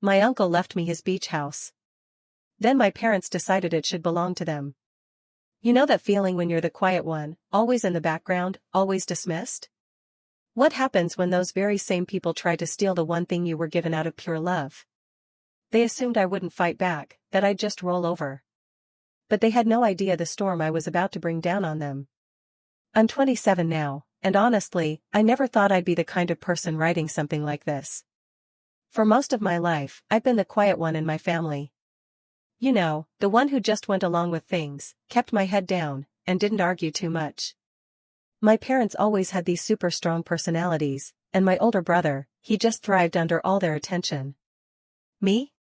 My uncle left me his beach house. Then my parents decided it should belong to them. You know that feeling when you're the quiet one, always in the background, always dismissed? What happens when those very same people try to steal the one thing you were given out of pure love? They assumed I wouldn't fight back, that I'd just roll over. But they had no idea the storm I was about to bring down on them. I'm 27 now, and honestly, I never thought I'd be the kind of person writing something like this. For most of my life, I've been the quiet one in my family. You know, the one who just went along with things, kept my head down, and didn't argue too much. My parents always had these super strong personalities, and my older brother, he just thrived under all their attention. Me?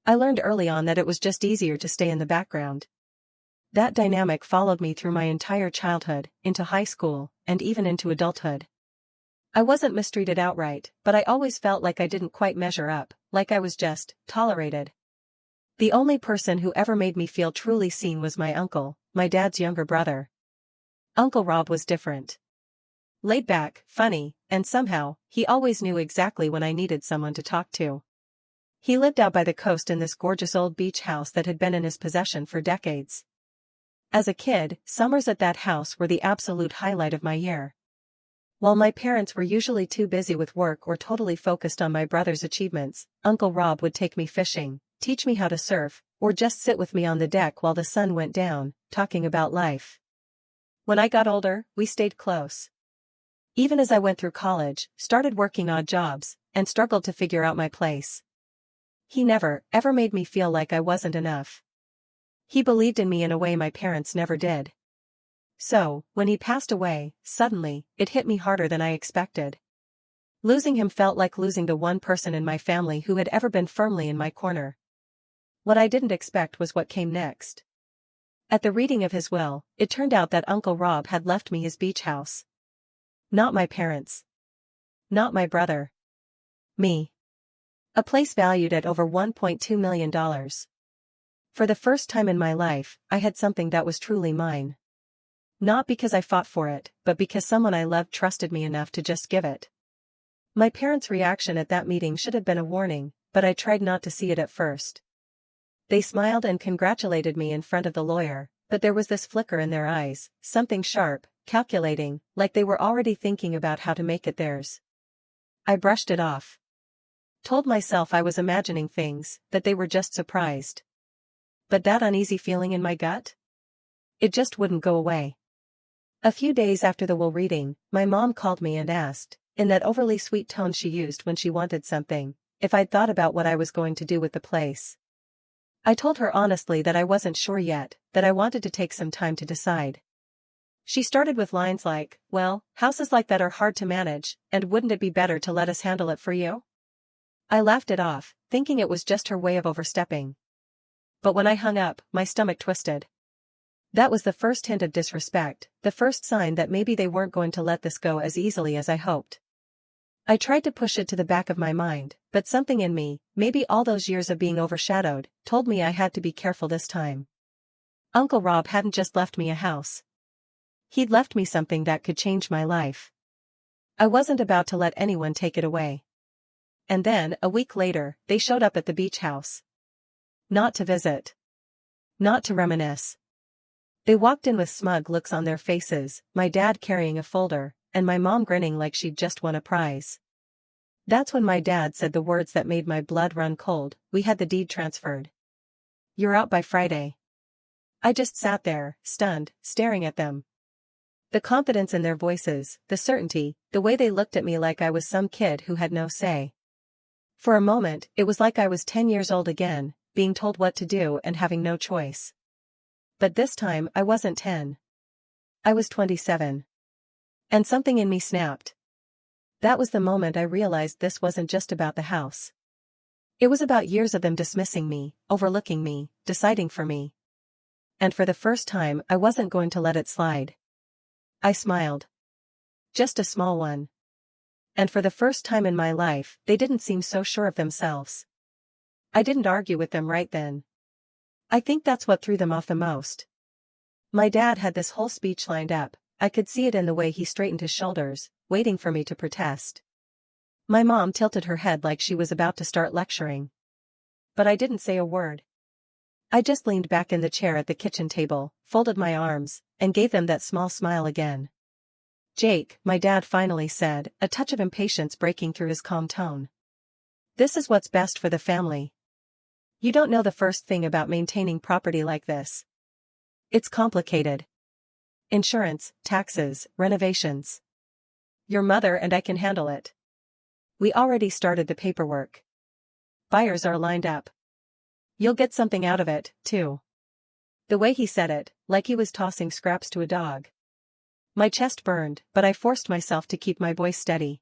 I learned early on that it was just easier to stay in the background. That dynamic followed me through my entire childhood, into high school, and even into adulthood. I wasn't mistreated outright, but I always felt like I didn't quite measure up, like I was just tolerated. The only person who ever made me feel truly seen was my uncle, my dad's younger brother. Uncle Rob was different. Laid back, funny, and somehow, he always knew exactly when I needed someone to talk to. He lived out by the coast in this gorgeous old beach house that had been in his possession for decades. As a kid, summers at that house were the absolute highlight of my year. While my parents were usually too busy with work or totally focused on my brother's achievements, Uncle Rob would take me fishing, teach me how to surf, or just sit with me on the deck while the sun went down, talking about life. When I got older, we stayed close. Even as I went through college, started working odd jobs, and struggled to figure out my place. He never, ever made me feel like I wasn't enough. He believed in me in a way my parents never did. So, when he passed away, suddenly, it hit me harder than I expected. Losing him felt like losing the one person in my family who had ever been firmly in my corner. What I didn't expect was what came next. At the reading of his will, it turned out that Uncle Rob had left me his beach house. Not my parents. Not my brother. Me. A place valued at over $1.2 million. For the first time in my life, I had something that was truly mine. Not because I fought for it, but because someone I loved trusted me enough to just give it. My parents' reaction at that meeting should have been a warning, but I tried not to see it at first. They smiled and congratulated me in front of the lawyer, but there was this flicker in their eyes, something sharp, calculating, like they were already thinking about how to make it theirs. I brushed it off. Told myself I was imagining things, that they were just surprised. But that uneasy feeling in my gut? It just wouldn't go away. A few days after the will reading, my mom called me and asked, in that overly sweet tone she used when she wanted something, if I'd thought about what I was going to do with the place. I told her honestly that I wasn't sure yet, that I wanted to take some time to decide. She started with lines like, well, houses like that are hard to manage, and wouldn't it be better to let us handle it for you? I laughed it off, thinking it was just her way of overstepping. But when I hung up, my stomach twisted. That was the first hint of disrespect, the first sign that maybe they weren't going to let this go as easily as I hoped. I tried to push it to the back of my mind, but something in me, maybe all those years of being overshadowed, told me I had to be careful this time. Uncle Rob hadn't just left me a house. He'd left me something that could change my life. I wasn't about to let anyone take it away. And then, a week later, they showed up at the beach house. Not to visit. Not to reminisce. They walked in with smug looks on their faces, my dad carrying a folder, and my mom grinning like she'd just won a prize. That's when my dad said the words that made my blood run cold, we had the deed transferred. You're out by Friday. I just sat there, stunned, staring at them. The confidence in their voices, the certainty, the way they looked at me like I was some kid who had no say. For a moment, it was like I was 10 years old again, being told what to do and having no choice. But this time I wasn't 10. I was 27. And something in me snapped. That was the moment I realized this wasn't just about the house. It was about years of them dismissing me, overlooking me, deciding for me. And for the first time I wasn't going to let it slide. I smiled. Just a small one. And for the first time in my life, they didn't seem so sure of themselves. I didn't argue with them right then. I think that's what threw them off the most. My dad had this whole speech lined up, I could see it in the way he straightened his shoulders, waiting for me to protest. My mom tilted her head like she was about to start lecturing. but I didn't say a word. I just leaned back in the chair at the kitchen table, folded my arms, and gave them that small smile again. "Jake," my dad finally said, a touch of impatience breaking through his calm tone. "This is what's best for the family. You don't know the first thing about maintaining property like this. It's complicated. Insurance, taxes, renovations. Your mother and I can handle it. We already started the paperwork. Buyers are lined up. You'll get something out of it, too." The way he said it, like he was tossing scraps to a dog. My chest burned, but I forced myself to keep my voice steady.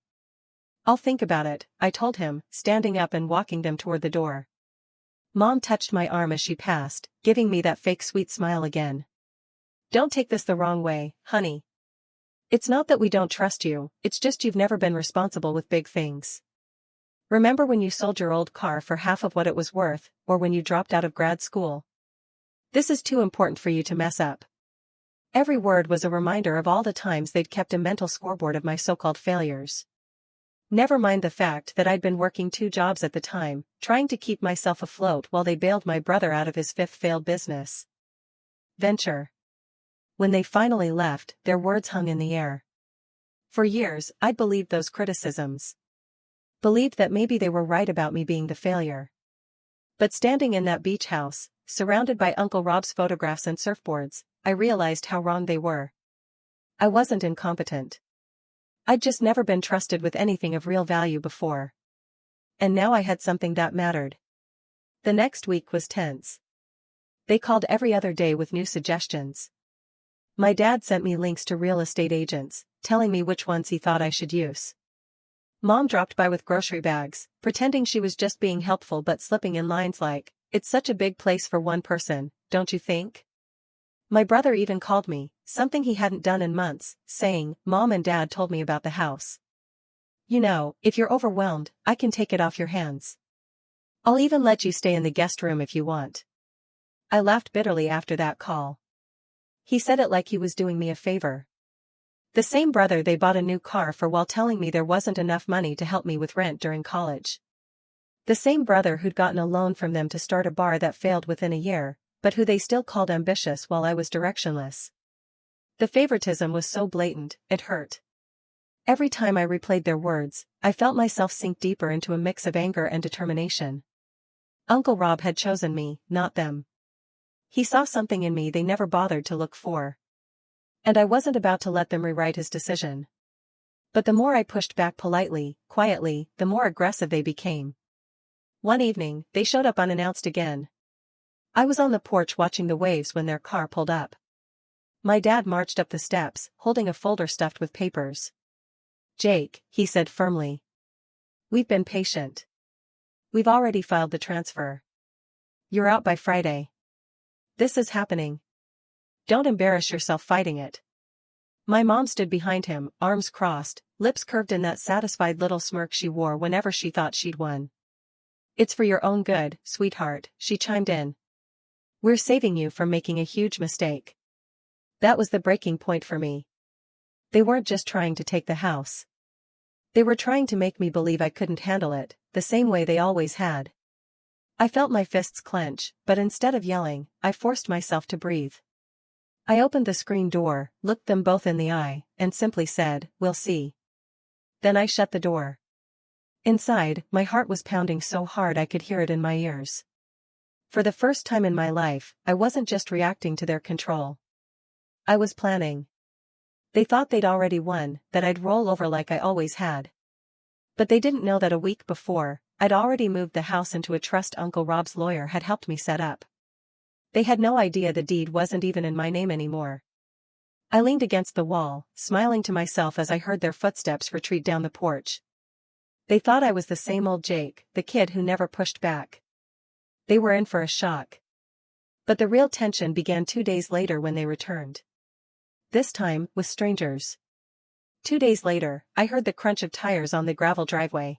"I'll think about it," I told him, standing up and walking them toward the door. Mom touched my arm as she passed, giving me that fake sweet smile again. "Don't take this the wrong way, honey. It's not that we don't trust you, it's just you've never been responsible with big things. Remember when you sold your old car for half of what it was worth, or when you dropped out of grad school? This is too important for you to mess up." Every word was a reminder of all the times they'd kept a mental scoreboard of my so-called failures. Never mind the fact that I'd been working 2 jobs at the time, trying to keep myself afloat while they bailed my brother out of his 5th failed business venture. When they finally left, their words hung in the air. For years, I'd believed those criticisms. Believed that maybe they were right about me being the failure. But standing in that beach house, surrounded by Uncle Rob's photographs and surfboards, I realized how wrong they were. I wasn't incompetent. I'd just never been trusted with anything of real value before. And now I had something that mattered. The next week was tense. They called every other day with new suggestions. My dad sent me links to real estate agents, telling me which ones he thought I should use. Mom dropped by with grocery bags, pretending she was just being helpful but slipping in lines like, "It's such a big place for one person, don't you think?" My brother even called me, something he hadn't done in months, saying, "Mom and Dad told me about the house. You know, if you're overwhelmed, I can take it off your hands. I'll even let you stay in the guest room if you want." I laughed bitterly after that call. He said it like he was doing me a favor. The same brother they bought a new car for while telling me there wasn't enough money to help me with rent during college. The same brother who'd gotten a loan from them to start a bar that failed within a year, but who they still called ambitious while I was directionless. The favoritism was so blatant, it hurt. Every time I replayed their words, I felt myself sink deeper into a mix of anger and determination. Uncle Rob had chosen me, not them. He saw something in me they never bothered to look for. And I wasn't about to let them rewrite his decision. But the more I pushed back politely, quietly, the more aggressive they became. One evening, they showed up unannounced again. I was on the porch watching the waves when their car pulled up. My dad marched up the steps, holding a folder stuffed with papers. "Jake," he said firmly. "We've been patient. We've already filed the transfer. You're out by Friday. This is happening. Don't embarrass yourself fighting it." My mom stood behind him, arms crossed, lips curved in that satisfied little smirk she wore whenever she thought she'd won. "It's for your own good, sweetheart," she chimed in. "We're saving you from making a huge mistake." That was the breaking point for me. They weren't just trying to take the house. They were trying to make me believe I couldn't handle it, the same way they always had. I felt my fists clench, but instead of yelling, I forced myself to breathe. I opened the screen door, looked them both in the eye, and simply said, "We'll see." Then I shut the door. Inside, my heart was pounding so hard I could hear it in my ears. For the first time in my life, I wasn't just reacting to their control. I was planning. They thought they'd already won, that I'd roll over like I always had. But they didn't know that a week before, I'd already moved the house into a trust Uncle Rob's lawyer had helped me set up. They had no idea the deed wasn't even in my name anymore. I leaned against the wall, smiling to myself as I heard their footsteps retreat down the porch. They thought I was the same old Jake, the kid who never pushed back. They were in for a shock. But the real tension began 2 days later when they returned. This time, with strangers. 2 days later, I heard the crunch of tires on the gravel driveway.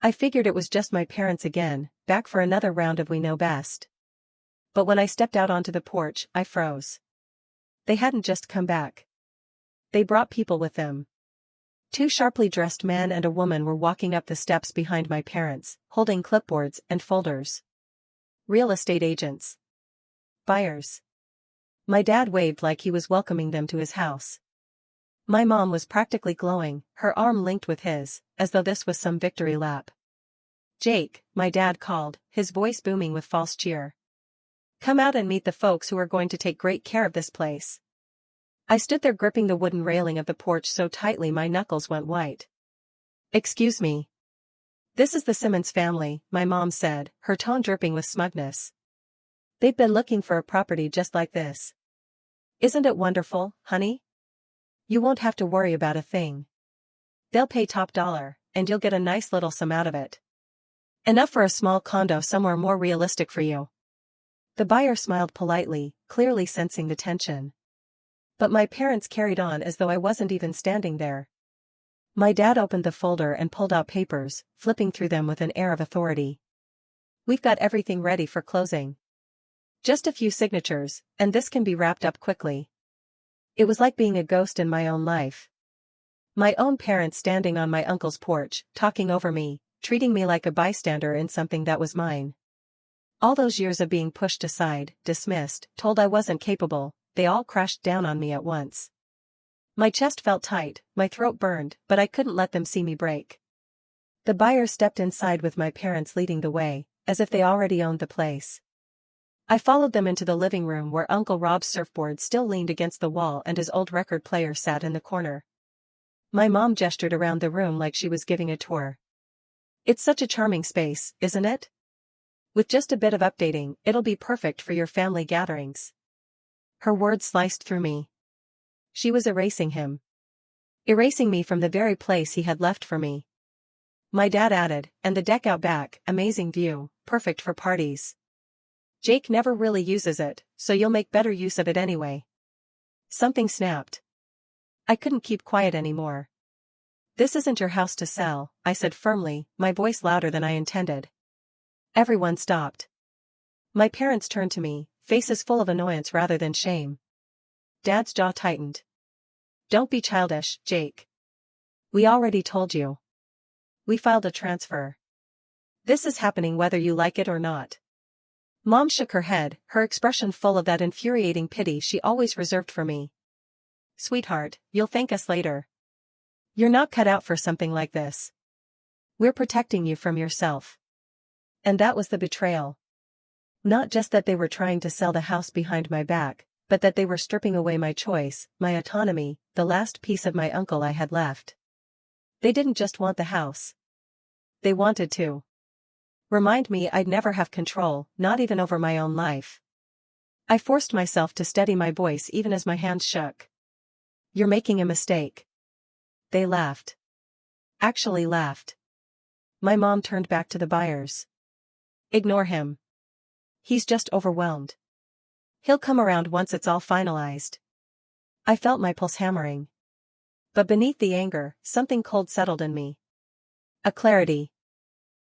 I figured it was just my parents again, back for another round of We Know Best. But when I stepped out onto the porch, I froze. They hadn't just come back. They brought people with them. 2 sharply dressed men and a woman were walking up the steps behind my parents, holding clipboards and folders. Real estate agents. Buyers. My dad waved like he was welcoming them to his house. My mom was practically glowing, her arm linked with his, as though this was some victory lap. "Jake," my dad called, his voice booming with false cheer. "Come out and meet the folks who are going to take great care of this place." I stood there gripping the wooden railing of the porch so tightly my knuckles went white. "Excuse me. This is the Simmons family," my mom said, her tone dripping with smugness. "They've been looking for a property just like this. Isn't it wonderful, honey? You won't have to worry about a thing. They'll pay top dollar, and you'll get a nice little sum out of it. Enough for a small condo somewhere more realistic for you." The buyer smiled politely, clearly sensing the tension. But my parents carried on as though I wasn't even standing there. My dad opened the folder and pulled out papers, flipping through them with an air of authority. "We've got everything ready for closing. Just a few signatures, and this can be wrapped up quickly." It was like being a ghost in my own life. My own parents standing on my uncle's porch, talking over me, treating me like a bystander in something that was mine. All those years of being pushed aside, dismissed, told I wasn't capable, they all crashed down on me at once. My chest felt tight, my throat burned, but I couldn't let them see me break. The buyer stepped inside with my parents leading the way, as if they already owned the place. I followed them into the living room where Uncle Rob's surfboard still leaned against the wall and his old record player sat in the corner. My mom gestured around the room like she was giving a tour. "It's such a charming space, isn't it? With just a bit of updating, it'll be perfect for your family gatherings." Her words sliced through me. She was erasing him. Erasing me from the very place he had left for me. My dad added, "And the deck out back, amazing view, perfect for parties. Jake never really uses it, so you'll make better use of it anyway." Something snapped. I couldn't keep quiet anymore. "This isn't your house to sell," I said firmly, my voice louder than I intended. Everyone stopped. My parents turned to me, faces full of annoyance rather than shame. Dad's jaw tightened. "Don't be childish, Jake. We already told you. We filed a transfer. This is happening whether you like it or not." Mom shook her head, her expression full of that infuriating pity she always reserved for me. "Sweetheart, you'll thank us later. You're not cut out for something like this. We're protecting you from yourself." And that was the betrayal. Not just that they were trying to sell the house behind my back, but that they were stripping away my choice, my autonomy, the last piece of my uncle I had left. They didn't just want the house. They wanted to remind me I'd never have control, not even over my own life. I forced myself to steady my voice even as my hands shook. "You're making a mistake." They laughed. Actually laughed. My mom turned back to the buyers. "Ignore him. He's just overwhelmed. He'll come around once it's all finalized." I felt my pulse hammering. But beneath the anger, something cold settled in me. A clarity.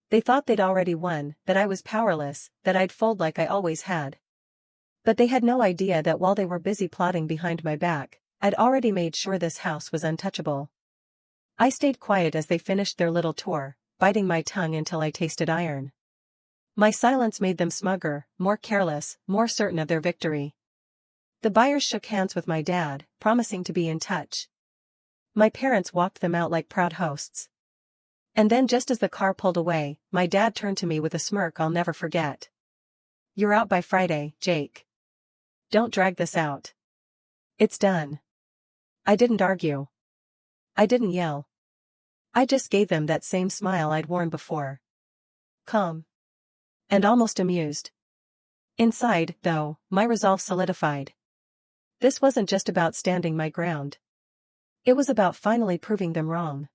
They thought they'd already won, that I was powerless, that I'd fold like I always had. But they had no idea that while they were busy plotting behind my back, I'd already made sure this house was untouchable. I stayed quiet as they finished their little tour, biting my tongue until I tasted iron. My silence made them smugger, more careless, more certain of their victory. The buyers shook hands with my dad, promising to be in touch. My parents walked them out like proud hosts. And then just as the car pulled away, my dad turned to me with a smirk I'll never forget. "You're out by Friday, Jake. Don't drag this out. It's done." I didn't argue. I didn't yell. I just gave them that same smile I'd worn before. Calm. And almost amused. Inside, though, my resolve solidified. This wasn't just about standing my ground. It was about finally proving them wrong.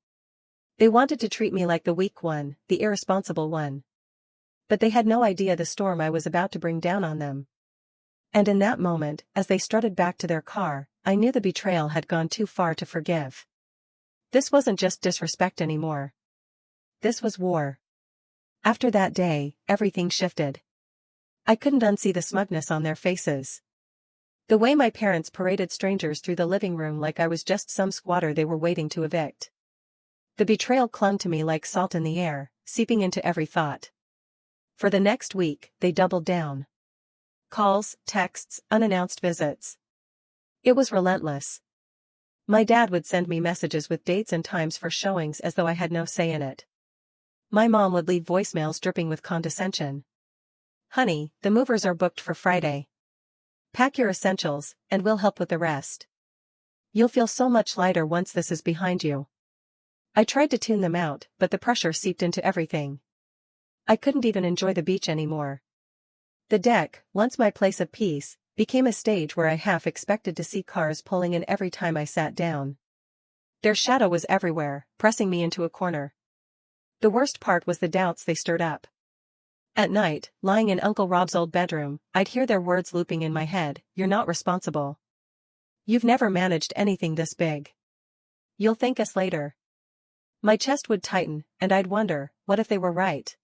They wanted to treat me like the weak one, the irresponsible one. But they had no idea the storm I was about to bring down on them. And in that moment, as they strutted back to their car, I knew the betrayal had gone too far to forgive. This wasn't just disrespect anymore. This was war. After that day, everything shifted. I couldn't unsee the smugness on their faces. The way my parents paraded strangers through the living room like I was just some squatter they were waiting to evict. The betrayal clung to me like salt in the air, seeping into every thought. For the next week, they doubled down. Calls, texts, unannounced visits. It was relentless. My dad would send me messages with dates and times for showings as though I had no say in it. My mom would leave voicemails dripping with condescension. "Honey, the movers are booked for Friday. Pack your essentials, and we'll help with the rest. You'll feel so much lighter once this is behind you." I tried to tune them out, but the pressure seeped into everything. I couldn't even enjoy the beach anymore. The deck, once my place of peace, became a stage where I half expected to see cars pulling in every time I sat down. Their shadow was everywhere, pressing me into a corner. The worst part was the doubts they stirred up. At night, lying in Uncle Rob's old bedroom, I'd hear their words looping in my head: "You're not responsible. You've never managed anything this big. You'll thank us later." My chest would tighten, and I'd wonder, what if they were right?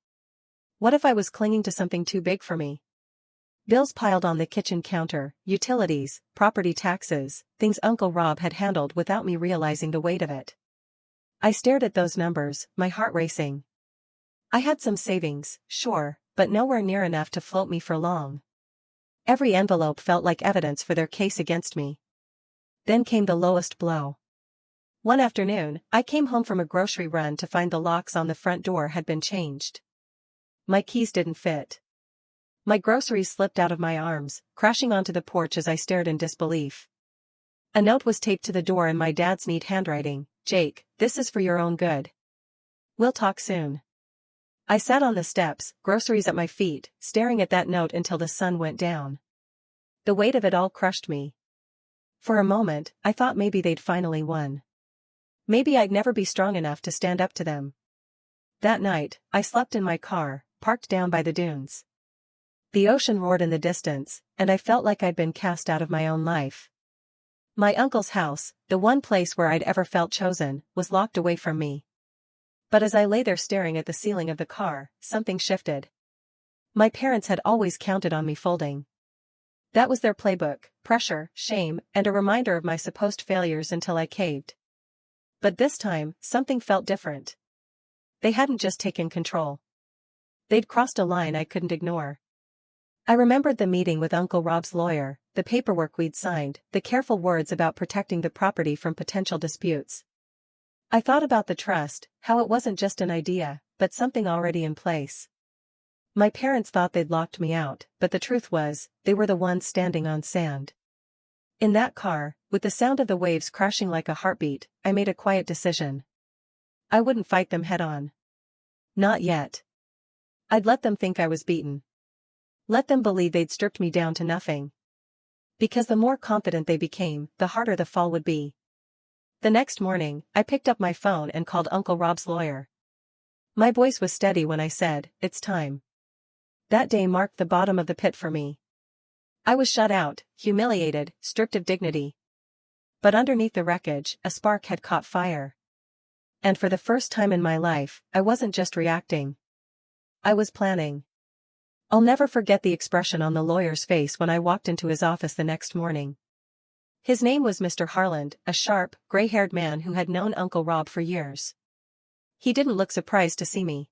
What if I was clinging to something too big for me? Bills piled on the kitchen counter, utilities, property taxes, things Uncle Rob had handled without me realizing the weight of it. I stared at those numbers, my heart racing. I had some savings, sure, but nowhere near enough to float me for long. Every envelope felt like evidence for their case against me. Then came the lowest blow. One afternoon, I came home from a grocery run to find the locks on the front door had been changed. My keys didn't fit. My groceries slipped out of my arms, crashing onto the porch as I stared in disbelief. A note was taped to the door in my dad's neat handwriting: "Jake, this is for your own good. We'll talk soon." I sat on the steps, groceries at my feet, staring at that note until the sun went down. The weight of it all crushed me. For a moment, I thought maybe they'd finally won. Maybe I'd never be strong enough to stand up to them. That night, I slept in my car, parked down by the dunes. The ocean roared in the distance, and I felt like I'd been cast out of my own life. My uncle's house, the one place where I'd ever felt chosen, was locked away from me. But as I lay there staring at the ceiling of the car, something shifted. My parents had always counted on me folding. That was their playbook: pressure, shame, and a reminder of my supposed failures until I caved. But this time, something felt different. They hadn't just taken control. They'd crossed a line I couldn't ignore. I remembered the meeting with Uncle Rob's lawyer, the paperwork we'd signed, the careful words about protecting the property from potential disputes. I thought about the trust, how it wasn't just an idea, but something already in place. My parents thought they'd locked me out, but the truth was, they were the ones standing on sand. In that car, with the sound of the waves crashing like a heartbeat, I made a quiet decision. I wouldn't fight them head-on. Not yet. I'd let them think I was beaten. Let them believe they'd stripped me down to nothing. Because the more confident they became, the harder the fall would be. The next morning, I picked up my phone and called Uncle Rob's lawyer. My voice was steady when I said, "It's time." That day marked the bottom of the pit for me. I was shut out, humiliated, stripped of dignity. But underneath the wreckage, a spark had caught fire. And for the first time in my life, I wasn't just reacting. I was planning. I'll never forget the expression on the lawyer's face when I walked into his office the next morning. His name was Mr. Harland, a sharp, gray-haired man who had known Uncle Rob for years. He didn't look surprised to see me.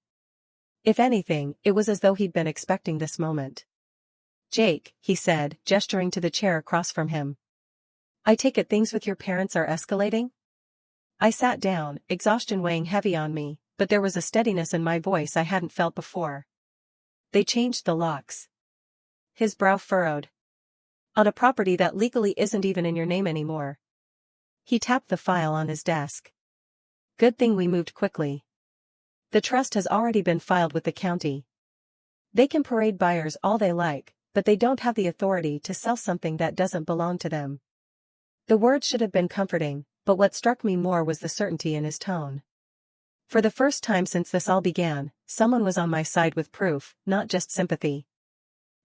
If anything, it was as though he'd been expecting this moment. "Jake," he said, gesturing to the chair across from him. "I take it things with your parents are escalating?" I sat down, exhaustion weighing heavy on me, but there was a steadiness in my voice I hadn't felt before. "They changed the locks." His brow furrowed. "On a property that legally isn't even in your name anymore." He tapped the file on his desk. "Good thing we moved quickly. The trust has already been filed with the county. They can parade buyers all they like, but they don't have the authority to sell something that doesn't belong to them." The words should have been comforting, but what struck me more was the certainty in his tone. For the first time since this all began, someone was on my side with proof, not just sympathy.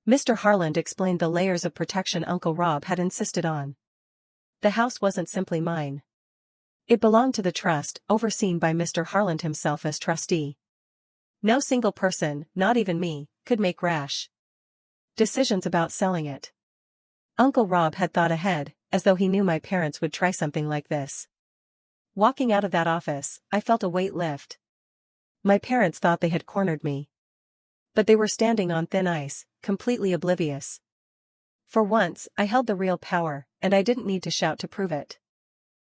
Mr. Harland explained the layers of protection Uncle Rob had insisted on. The house wasn't simply mine. It belonged to the trust, overseen by Mr. Harland himself as trustee. No single person, not even me, could make rash decisions about selling it. Uncle Rob had thought ahead, as though he knew my parents would try something like this. Walking out of that office, I felt a weight lift. My parents thought they had cornered me. But they were standing on thin ice, completely oblivious. For once, I held the real power, and I didn't need to shout to prove it.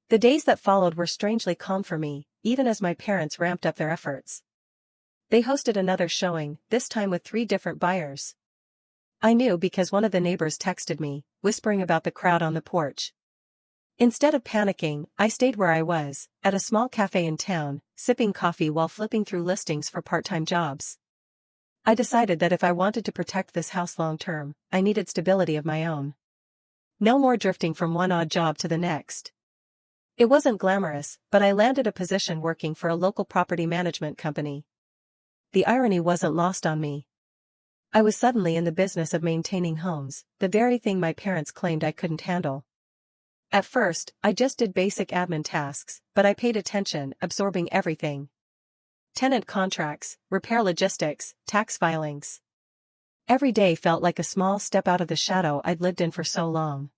The days that followed were strangely calm for me, even as my parents ramped up their efforts. They hosted another showing, this time with 3 different buyers. I knew because one of the neighbors texted me, whispering about the crowd on the porch. Instead of panicking, I stayed where I was, at a small cafe in town, sipping coffee while flipping through listings for part-time jobs. I decided that if I wanted to protect this house long-term, I needed stability of my own. No more drifting from one odd job to the next. It wasn't glamorous, but I landed a position working for a local property management company. The irony wasn't lost on me. I was suddenly in the business of maintaining homes, the very thing my parents claimed I couldn't handle. At first, I just did basic admin tasks, but I paid attention, absorbing everything. Tenant contracts, repair logistics, tax filings. Every day felt like a small step out of the shadow I'd lived in for so long.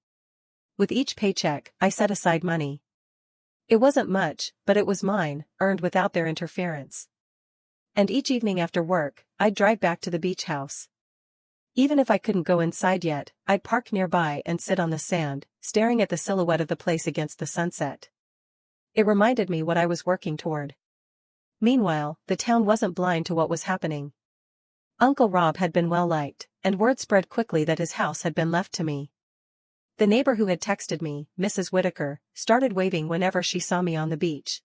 With each paycheck, I set aside money. It wasn't much, but it was mine, earned without their interference. And each evening after work, I'd drive back to the beach house. Even if I couldn't go inside yet, I'd park nearby and sit on the sand, staring at the silhouette of the place against the sunset. It reminded me what I was working toward. Meanwhile, the town wasn't blind to what was happening. Uncle Rob had been well liked, and word spread quickly that his house had been left to me. The neighbor who had texted me, Mrs. Whitaker, started waving whenever she saw me on the beach.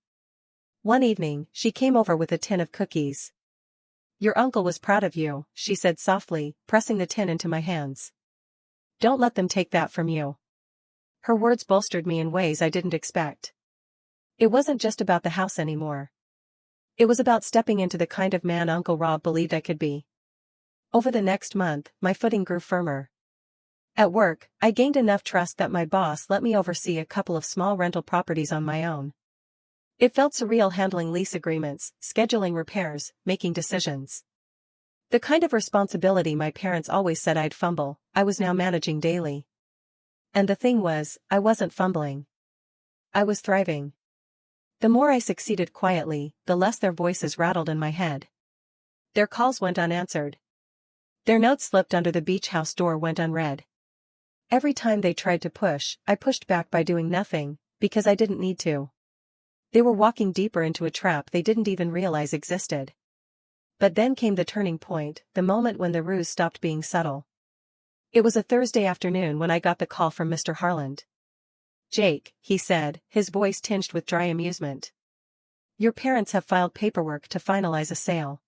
One evening, she came over with a tin of cookies. "Your uncle was proud of you," she said softly, pressing the tin into my hands. "Don't let them take that from you." Her words bolstered me in ways I didn't expect. It wasn't just about the house anymore. It was about stepping into the kind of man Uncle Rob believed I could be. Over the next month, my footing grew firmer. At work, I gained enough trust that my boss let me oversee a couple of small rental properties on my own. It felt surreal handling lease agreements, scheduling repairs, making decisions. The kind of responsibility my parents always said I'd fumble, I was now managing daily. And the thing was, I wasn't fumbling. I was thriving. The more I succeeded quietly, the less their voices rattled in my head. Their calls went unanswered. Their notes slipped under the beach house door went unread. Every time they tried to push, I pushed back by doing nothing, because I didn't need to. They were walking deeper into a trap they didn't even realize existed. But then came the turning point, the moment when the ruse stopped being subtle. It was a Thursday afternoon when I got the call from Mr. Harland. "Jake," he said, his voice tinged with dry amusement. "Your parents have filed paperwork to finalize a sale.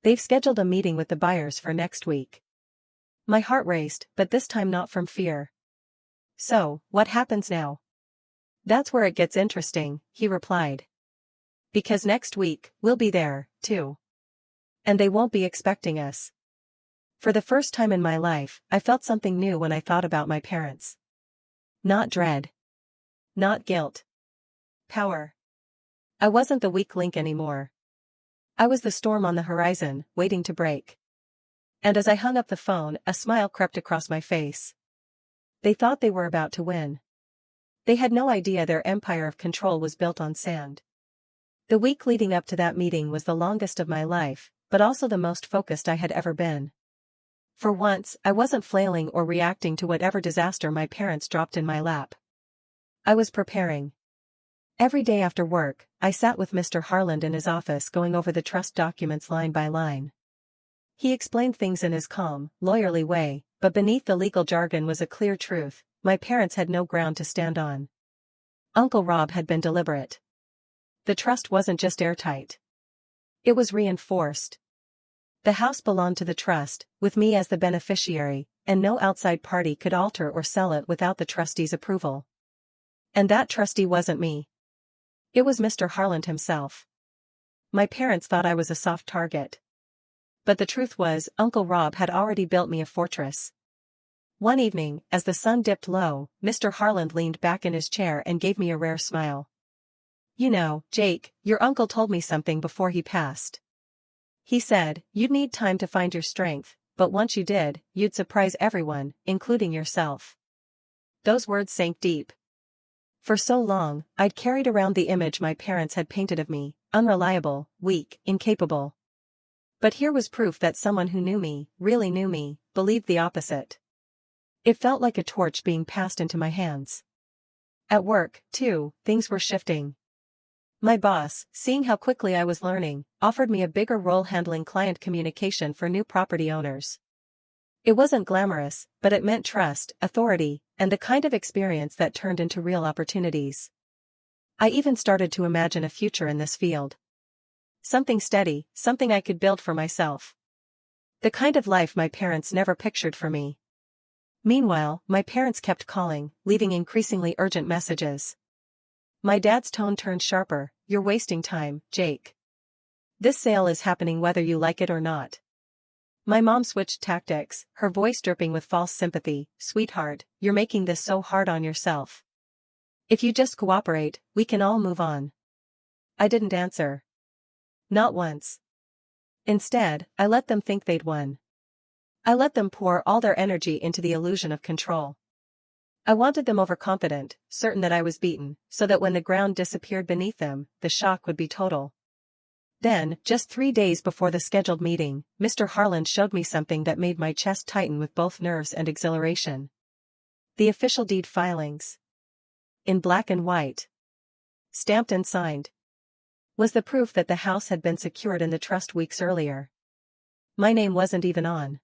They've scheduled a meeting with the buyers for next week." My heart raced, but this time not from fear. "So, what happens now?" "That's where it gets interesting," he replied. "Because next week, we'll be there, too. And they won't be expecting us." For the first time in my life, I felt something new when I thought about my parents. Not dread. Not guilt. Power. I wasn't the weak link anymore. I was the storm on the horizon, waiting to break. And as I hung up the phone, a smile crept across my face. They thought they were about to win. They had no idea their empire of control was built on sand. The week leading up to that meeting was the longest of my life, but also the most focused I had ever been. For once, I wasn't flailing or reacting to whatever disaster my parents dropped in my lap. I was preparing. Every day after work, I sat with Mr. Harland in his office going over the trust documents line by line. He explained things in his calm, lawyerly way, but beneath the legal jargon was a clear truth: my parents had no ground to stand on. Uncle Rob had been deliberate. The trust wasn't just airtight. It was reinforced. The house belonged to the trust, with me as the beneficiary, and no outside party could alter or sell it without the trustee's approval. And that trustee wasn't me. It was Mr. Harland himself. My parents thought I was a soft target. But the truth was, Uncle Rob had already built me a fortress. One evening, as the sun dipped low, Mr. Harland leaned back in his chair and gave me a rare smile. "You know, Jake, your uncle told me something before he passed. He said, you'd need time to find your strength, but once you did, you'd surprise everyone, including yourself." Those words sank deep. For so long, I'd carried around the image my parents had painted of me: unreliable, weak, incapable. But here was proof that someone who knew me, really knew me, believed the opposite. It felt like a torch being passed into my hands. At work, too, things were shifting. My boss, seeing how quickly I was learning, offered me a bigger role handling client communication for new property owners. It wasn't glamorous, but it meant trust, authority, and the kind of experience that turned into real opportunities. I even started to imagine a future in this field. Something steady, something I could build for myself. The kind of life my parents never pictured for me. Meanwhile, my parents kept calling, leaving increasingly urgent messages. My dad's tone turned sharper. "You're wasting time, Jake. This sale is happening whether you like it or not." My mom switched tactics, her voice dripping with false sympathy. "Sweetheart, you're making this so hard on yourself. If you just cooperate, we can all move on." I didn't answer. Not once. Instead, I let them think they'd won. I let them pour all their energy into the illusion of control. I wanted them overconfident, certain that I was beaten, so that when the ground disappeared beneath them, the shock would be total. Then, just 3 days before the scheduled meeting, Mr. Harland showed me something that made my chest tighten with both nerves and exhilaration. The official deed filings. In black and white. Stamped and signed. Was the proof that the house had been secured in the trust weeks earlier. My name wasn't even on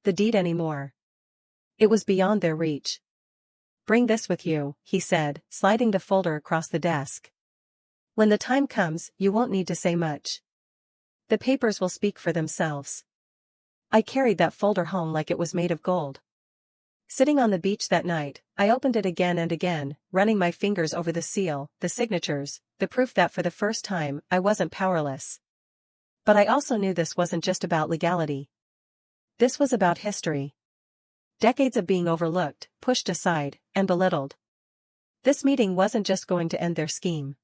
the deed anymore. It was beyond their reach. "Bring this with you," he said, sliding the folder across the desk. "When the time comes, you won't need to say much. The papers will speak for themselves." I carried that folder home like it was made of gold. Sitting on the beach that night, I opened it again and again, running my fingers over the seal, the signatures, the proof that for the first time, I wasn't powerless. But I also knew this wasn't just about legality. This was about history. Decades of being overlooked, pushed aside, and belittled. This meeting wasn't just going to end their scheme.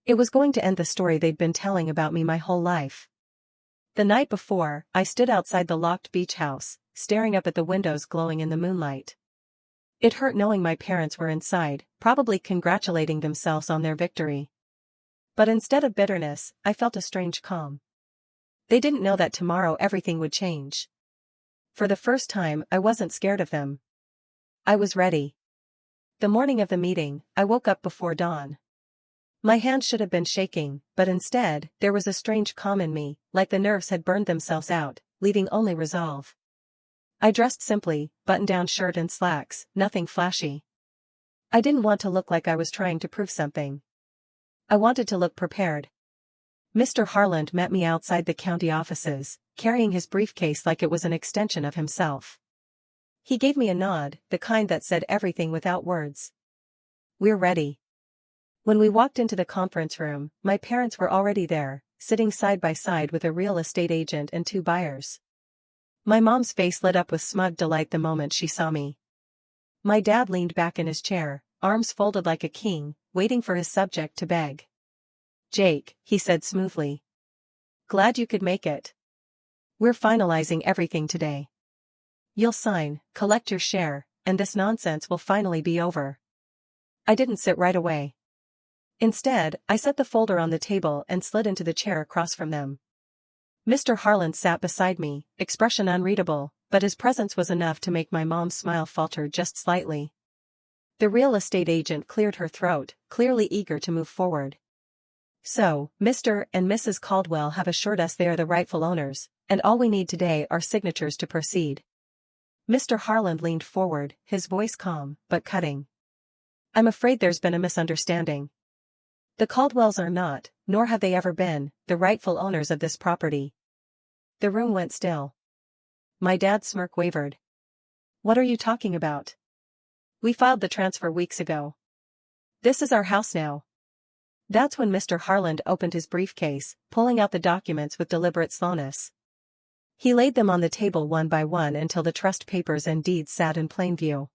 It was going to end the story they'd been telling about me my whole life. The night before, I stood outside the locked beach house, staring up at the windows glowing in the moonlight. It hurt knowing my parents were inside, probably congratulating themselves on their victory. But instead of bitterness, I felt a strange calm. They didn't know that tomorrow everything would change. For the first time, I wasn't scared of them. I was ready. The morning of the meeting, I woke up before dawn. My hands should have been shaking, but instead, there was a strange calm in me, like the nerves had burned themselves out, leaving only resolve. I dressed simply, button-down shirt and slacks, nothing flashy. I didn't want to look like I was trying to prove something. I wanted to look prepared. Mr. Harland met me outside the county offices, carrying his briefcase like it was an extension of himself. He gave me a nod, the kind that said everything without words. "We're ready." When we walked into the conference room, my parents were already there, sitting side by side with a real estate agent and 2 buyers. My mom's face lit up with smug delight the moment she saw me. My dad leaned back in his chair, arms folded like a king, waiting for his subject to beg. "Jake," he said smoothly. "Glad you could make it. We're finalizing everything today. You'll sign, collect your share, and this nonsense will finally be over." I didn't sit right away. Instead, I set the folder on the table and slid into the chair across from them. Mr. Harland sat beside me, expression unreadable, but his presence was enough to make my mom's smile falter just slightly. The real estate agent cleared her throat, clearly eager to move forward. "So, Mr. and Mrs. Caldwell have assured us they are the rightful owners, and all we need today are signatures to proceed." Mr. Harland leaned forward, his voice calm, but cutting. "I'm afraid there's been a misunderstanding. The Caldwells are not, nor have they ever been, the rightful owners of this property." The room went still. My dad's smirk wavered. "What are you talking about? We filed the transfer weeks ago. This is our house now." That's when Mr. Harland opened his briefcase, pulling out the documents with deliberate slowness. He laid them on the table one by one until the trust papers and deeds sat in plain view.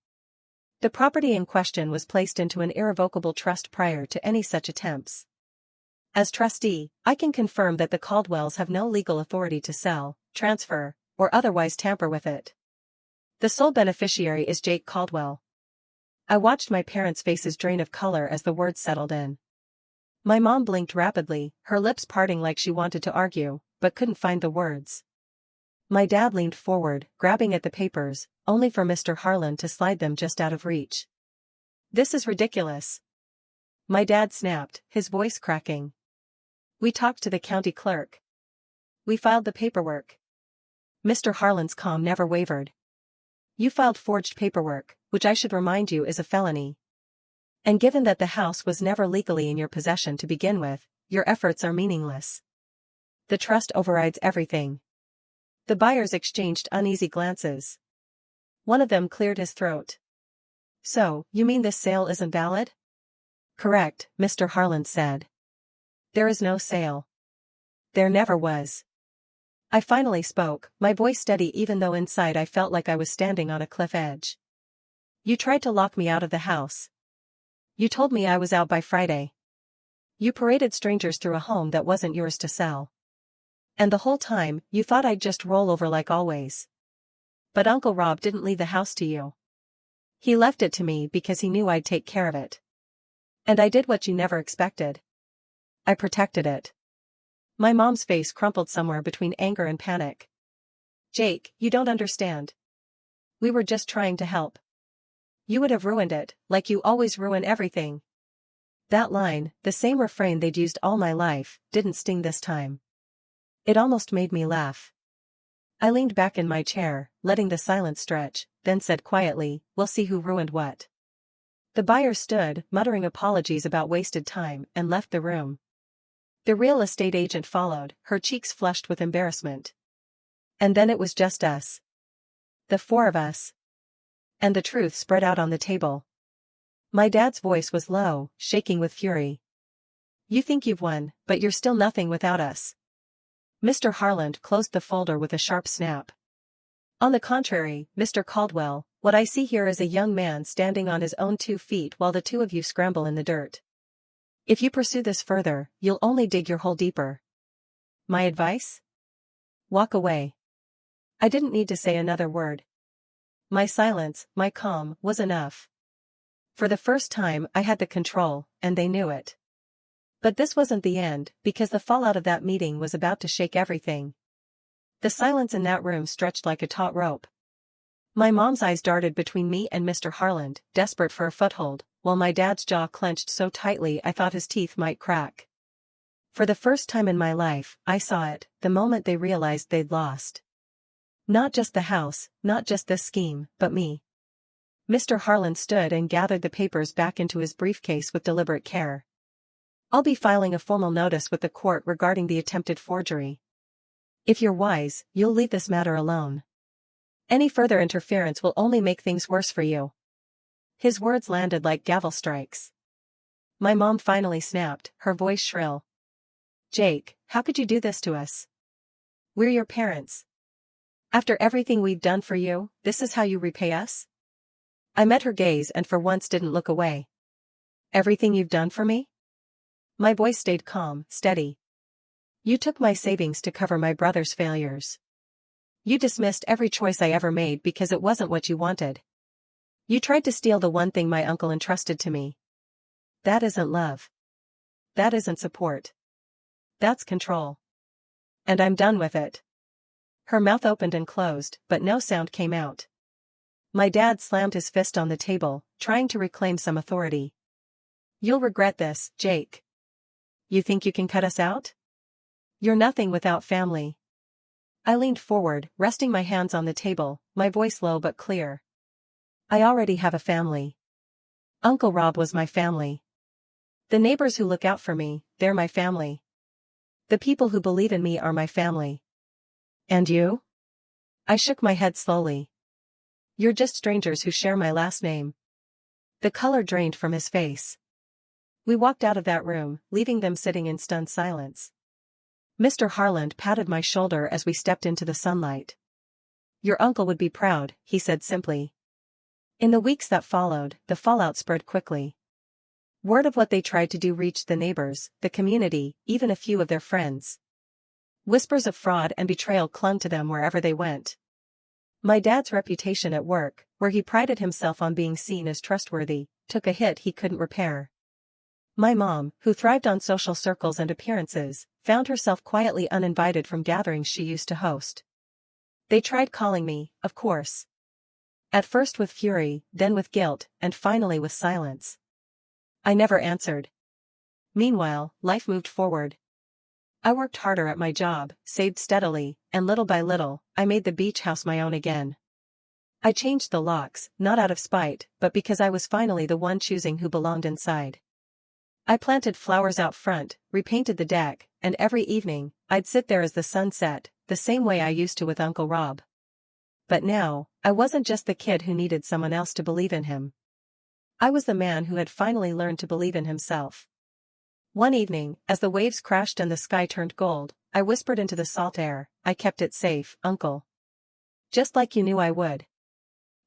The property in question was placed into an irrevocable trust prior to any such attempts. As trustee, I can confirm that the Caldwells have no legal authority to sell, transfer, or otherwise tamper with it. The sole beneficiary is Jake Caldwell. I watched my parents' faces drain of color as the words settled in. My mom blinked rapidly, her lips parting like she wanted to argue, but couldn't find the words. My dad leaned forward, grabbing at the papers, only for Mr. Harlan to slide them just out of reach. "This is ridiculous," my dad snapped, his voice cracking. "We talked to the county clerk. We filed the paperwork." Mr. Harlan's calm never wavered. "You filed forged paperwork, which I should remind you is a felony. And given that the house was never legally in your possession to begin with, your efforts are meaningless. The trust overrides everything." The buyers exchanged uneasy glances. One of them cleared his throat. "So, you mean this sale isn't valid?" "Correct," Mr. Harlan said. "There is no sale. There never was." I finally spoke, my voice steady even though inside I felt like I was standing on a cliff edge. "You tried to lock me out of the house. You told me I was out by Friday. You paraded strangers through a home that wasn't yours to sell. And the whole time, you thought I'd just roll over like always. But Uncle Rob didn't leave the house to you. He left it to me because he knew I'd take care of it. And I did what you never expected. I protected it." My mom's face crumpled somewhere between anger and panic. "Jake, you don't understand. We were just trying to help. You would have ruined it, like you always ruin everything." That line, the same refrain they'd used all my life, didn't sting this time. It almost made me laugh. I leaned back in my chair, letting the silence stretch, then said quietly, "We'll see who ruined what." The buyer stood, muttering apologies about wasted time, and left the room. The real estate agent followed, her cheeks flushed with embarrassment. And then it was just us. The four of us. And the truth spread out on the table. My dad's voice was low, shaking with fury. "You think you've won, but you're still nothing without us." Mr. Harlan closed the folder with a sharp snap. "On the contrary, Mr. Caldwell, what I see here is a young man standing on his own 2 feet while the two of you scramble in the dirt. If you pursue this further, you'll only dig your hole deeper. My advice? Walk away." I didn't need to say another word. My silence, my calm, was enough. For the first time I had the control, and they knew it. But this wasn't the end, because the fallout of that meeting was about to shake everything. The silence in that room stretched like a taut rope. My mom's eyes darted between me and Mr. Harlan, desperate for a foothold, while my dad's jaw clenched so tightly I thought his teeth might crack. For the first time in my life, I saw it, the moment they realized they'd lost. Not just the house, not just this scheme, but me. Mr. Harlan stood and gathered the papers back into his briefcase with deliberate care. "I'll be filing a formal notice with the court regarding the attempted forgery. If you're wise, you'll leave this matter alone. Any further interference will only make things worse for you." His words landed like gavel strikes. My mom finally snapped, her voice shrill. "Jake, how could you do this to us? We're your parents. After everything we've done for you, this is how you repay us?" I met her gaze and for once didn't look away. "Everything you've done for me?" My voice stayed calm, steady. "You took my savings to cover my brother's failures. You dismissed every choice I ever made because it wasn't what you wanted. You tried to steal the one thing my uncle entrusted to me. That isn't love. That isn't support. That's control. And I'm done with it." Her mouth opened and closed, but no sound came out. My dad slammed his fist on the table, trying to reclaim some authority. "You'll regret this, Jake. You think you can cut us out? You're nothing without family." I leaned forward, resting my hands on the table, my voice low but clear. "I already have a family. Uncle Rob was my family. The neighbors who look out for me, they're my family. The people who believe in me are my family. And you?" I shook my head slowly. "You're just strangers who share my last name." The color drained from his face. We walked out of that room, leaving them sitting in stunned silence. Mr. Harlan patted my shoulder as we stepped into the sunlight. "Your uncle would be proud," he said simply. In the weeks that followed, the fallout spread quickly. Word of what they tried to do reached the neighbors, the community, even a few of their friends. Whispers of fraud and betrayal clung to them wherever they went. My dad's reputation at work, where he prided himself on being seen as trustworthy, took a hit he couldn't repair. My mom, who thrived on social circles and appearances, found herself quietly uninvited from gatherings she used to host. They tried calling me, of course. At first with fury, then with guilt, and finally with silence. I never answered. Meanwhile, life moved forward. I worked harder at my job, saved steadily, and little by little, I made the beach house my own again. I changed the locks, not out of spite, but because I was finally the one choosing who belonged inside. I planted flowers out front, repainted the deck, and every evening, I'd sit there as the sun set, the same way I used to with Uncle Rob. But now, I wasn't just the kid who needed someone else to believe in him. I was the man who had finally learned to believe in himself. One evening, as the waves crashed and the sky turned gold, I whispered into the salt air, "I kept it safe, Uncle. Just like you knew I would."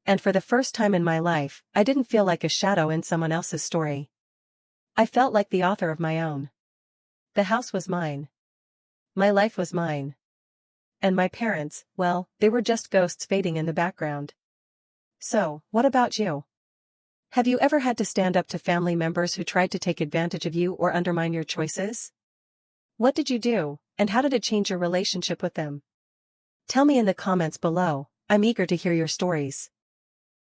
And for the first time in my life, I didn't feel like a shadow in someone else's story. I felt like the author of my own. The house was mine. My life was mine. And my parents, well, they were just ghosts fading in the background. So, what about you? Have you ever had to stand up to family members who tried to take advantage of you or undermine your choices? What did you do, and how did it change your relationship with them? Tell me in the comments below. I'm eager to hear your stories.